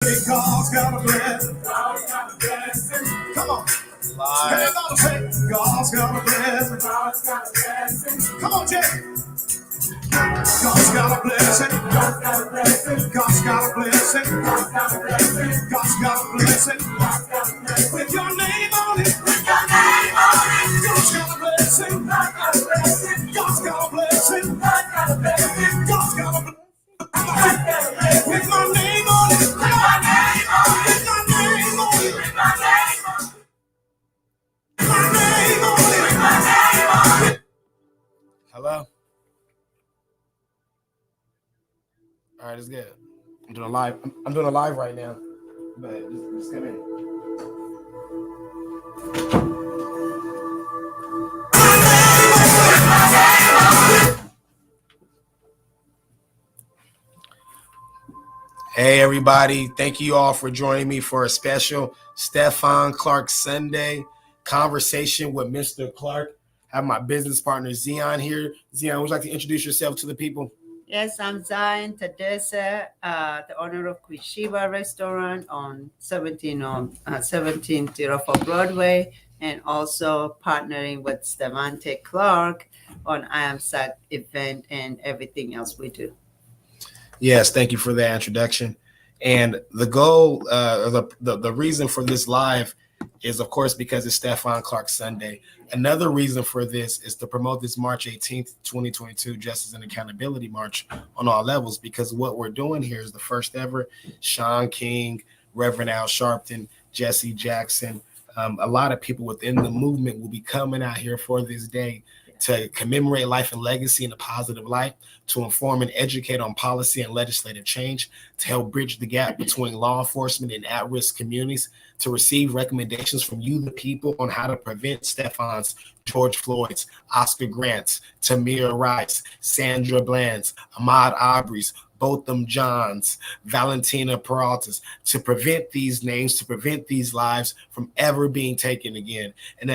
God's got a blessing. God's got a blessing. Come on. Everybody say, God's got a blessing. God's got a blessing. Come on, Jay. God's got a blessing. God's got a blessing. God's got a blessing. God's got a blessing. God's got a blessing. God's got a blessing. With your name on it. With your name on it. God's got a blessing. God's got a blessing. God's got a blessing. God's got a blessing. God's got a blessing. With my name on it. With my name on it. With my name on it. With my name on it. My name on it. With my name on it. Hello? All right, it's good. I'm doing a live. I'm doing a live right now. But just come in. Hey everybody, thank you all for joining me for a special Stephon Clark Sunday conversation with Mr. Clark. I have my business partner Zion here. Zion, would you like to introduce yourself to the people? Yes, I'm Zion Tadessa, the owner of Quishiba Restaurant on 1704 Broadway, and also partnering with Stephon Clark on I Am SAC event and everything else we do. Yes, thank you for that introduction. And the goal, the reason for this live is, of course, because it's Stephon Clark Sunday. Another reason for this is to promote this March 18th, 2022 Justice and Accountability March on all levels, because what we're doing here is the first ever Sean King, Reverend Al Sharpton, Jesse Jackson, a lot of people within the movement will be coming out here for this day to commemorate life and legacy in a positive light, to inform and educate on policy and legislative change, to help bridge the gap between law enforcement and at-risk communities, to receive recommendations from you, the people, on how to prevent Stephon's, George Floyd's, Oscar Grant's, Tamir Rice, Sandra Bland's, Ahmaud Arbery's, Botham John's, Valentina Peralta's, to prevent these names, to prevent these lives from ever being taken again, and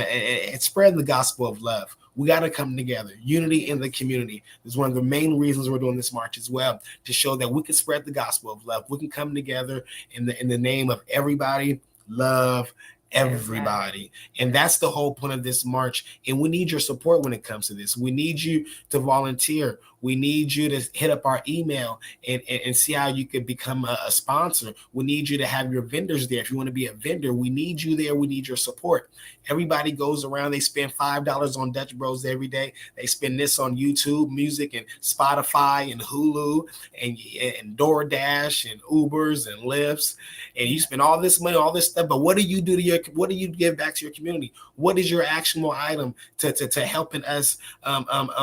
spread the gospel of love. We got to come together. Unity in the community is one of the main reasons we're doing this march as well, to show that we can spread the gospel of love. We can come together in the name of everybody, love everybody. And that's the whole point of this march. And we need your support when it comes to this. We need you to volunteer. We need you to hit up our email and see how you could become a sponsor. We need you to have your vendors there. If you want to be a vendor, we need you there. We need your support. Everybody goes around. They spend $5 on Dutch Bros every day. They spend this on YouTube Music and Spotify and Hulu and DoorDash and Ubers and Lyfts. And you spend all this money, all this stuff. But what do you do to what do you give back to your community? What is your actionable item to helping us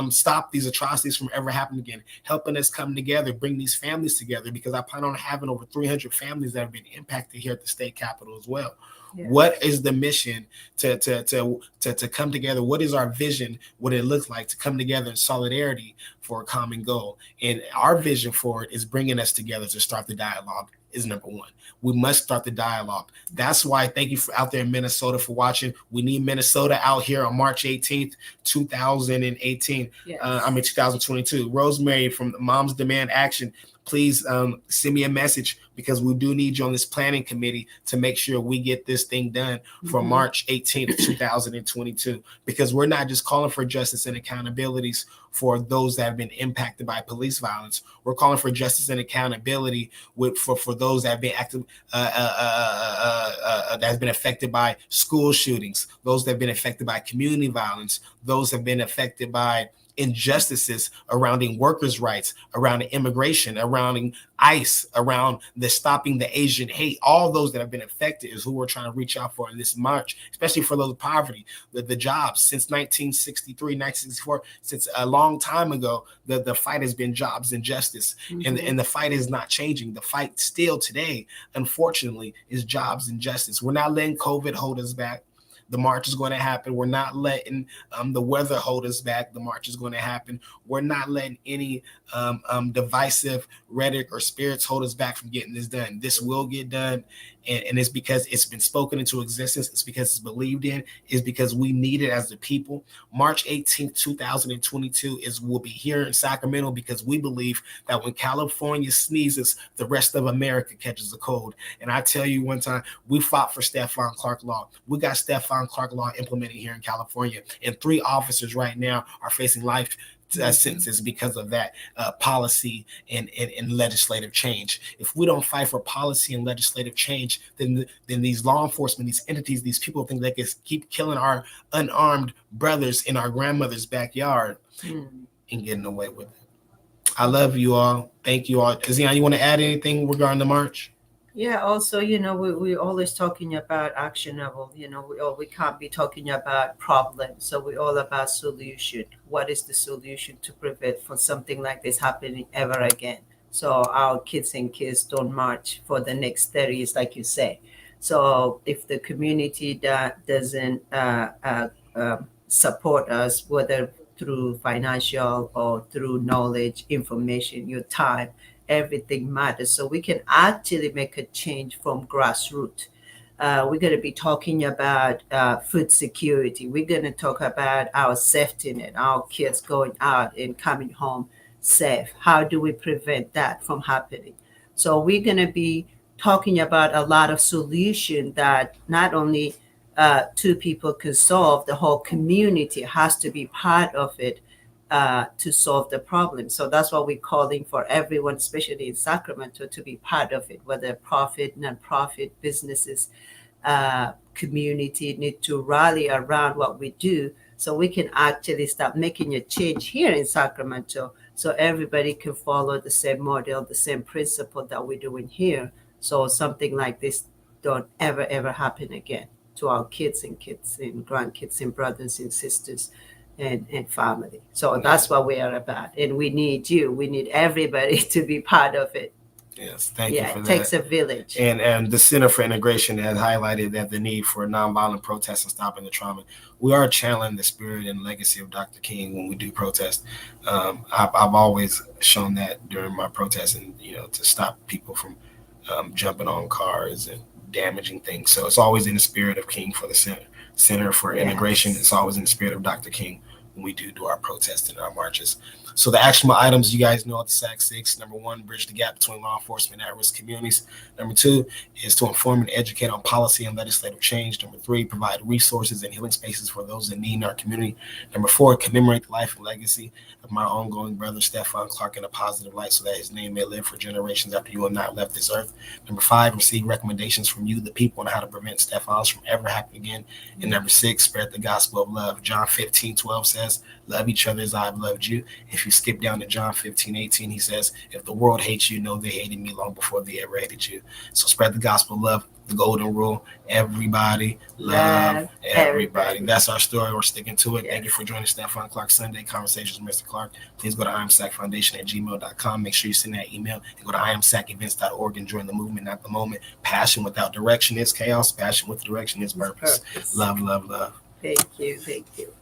stop these atrocities from ever happening again? Helping us come together, bring these families together, because I plan on having over 300 families that have been impacted here at the state capitol as well. Yes. What is the mission to come together? What is our vision? What it looks like to come together in solidarity for a common goal? And our vision for it is bringing us together to start the dialogue. Is number one. We must start the dialogue. That's why thank you for out there in Minnesota for watching. We need Minnesota out here on March 18th, 2018. Yes. 2022. Rosemary from Moms Demand Action, please send me a message, because we do need you on this planning committee to make sure we get this thing done for March 18th, 2022, because we're not just calling for justice and accountabilities for those that have been impacted by police violence. We're calling for justice and accountability for those that have been that has been affected by school shootings, those that have been affected by community violence, those that have been affected by injustices around workers' rights, around immigration, around ICE, around the stopping the Asian hate. All those that have been affected is who we're trying to reach out for in this march, especially for those with poverty, the jobs. Since 1963, 1964, since a long time ago, the fight has been jobs and justice. And the fight is not changing. The fight still today, unfortunately, is jobs and justice. We're not letting COVID hold us back. The march is going to happen. We're not letting the weather hold us back. The march is going to happen. We're not letting any divisive rhetoric or spirits hold us back from getting this done. This will get done. and it's because it's been spoken into existence. It's because it's believed in. It's because we need it as the people. March 18th, 2022 will be here in Sacramento because we believe that when California sneezes, the rest of America catches a cold. And I tell you, one time we fought for Stephon Clark law. We got Stephon Clark law implemented here in California, and 3 officers right now are facing life sentences because of that policy and legislative change. If we don't fight for policy and legislative change, then these law enforcement, these entities, these people think they can keep killing our unarmed brothers in our grandmother's backyard and getting away with it. I love you all. Thank you all. Zion, you want to add anything regarding the march? Yeah, also, we're always talking about actionable, we can't be talking about problems. So we're all about solution. What is the solution to prevent for something like this happening ever again? So our kids and kids don't march for the next 30 years, like you say. So if the community that doesn't support us, whether through financial or through knowledge, information, your time, everything matters. So we can actually make a change from grassroots. We're going to be talking about food security. We're going to talk about our safety net, our kids going out and coming home safe. How do we prevent that from happening? So we're going to be talking about a lot of solutions that not only 2 people can solve, the whole community has to be part of it to solve the problem. So that's why we're calling for everyone, especially in Sacramento, to be part of it, whether profit, nonprofit, businesses, community need to rally around what we do so we can actually start making a change here in Sacramento so everybody can follow the same model, the same principle that we're doing here. So something like this don't ever happen again to our kids and grandkids and brothers and sisters and family. So that's what we are about. And we need you. We need everybody to be part of it. Yes, thank you for that. It takes a village. And the Center for Integration has highlighted that the need for nonviolent protests and stopping the trauma. We are channeling the spirit and legacy of Dr. King when we do protest. I've always shown that during my protests, and to stop people from jumping on cars and damaging things. So it's always in the spirit of King for the Center for Integration. It's always in the spirit of Dr. King when we do our protests and our marches. So the actionable items you guys know at the SAC 6, number 1, bridge the gap between law enforcement and at-risk communities. Number 2 is to inform and educate on policy and legislative change. Number 3, provide resources and healing spaces for those in need in our community. Number 4, commemorate the life and legacy of my ongoing brother, Stephon Clark, in a positive light so that his name may live for generations after you have not left this earth. Number 5, receive recommendations from you, the people, on how to prevent Stephon's from ever happening again. And number 6, spread the gospel of love. John 15:12 says, love each other as I've loved you. If you skip down to John 15:18, he says, if the world hates you, know they hated me long before they ever hated you. So spread the gospel of love, the golden rule. Everybody love everybody. That's our story. We're sticking to it. Yes. Thank you for joining Stephon Clark Sunday Conversations with Mr. Clark. Please go to imsacfoundation@gmail.com. Make sure you send that email and go to imsacevents.org and join the movement, not the moment. Passion without direction is chaos. Passion with direction is purpose. Love, love, love. Thank you.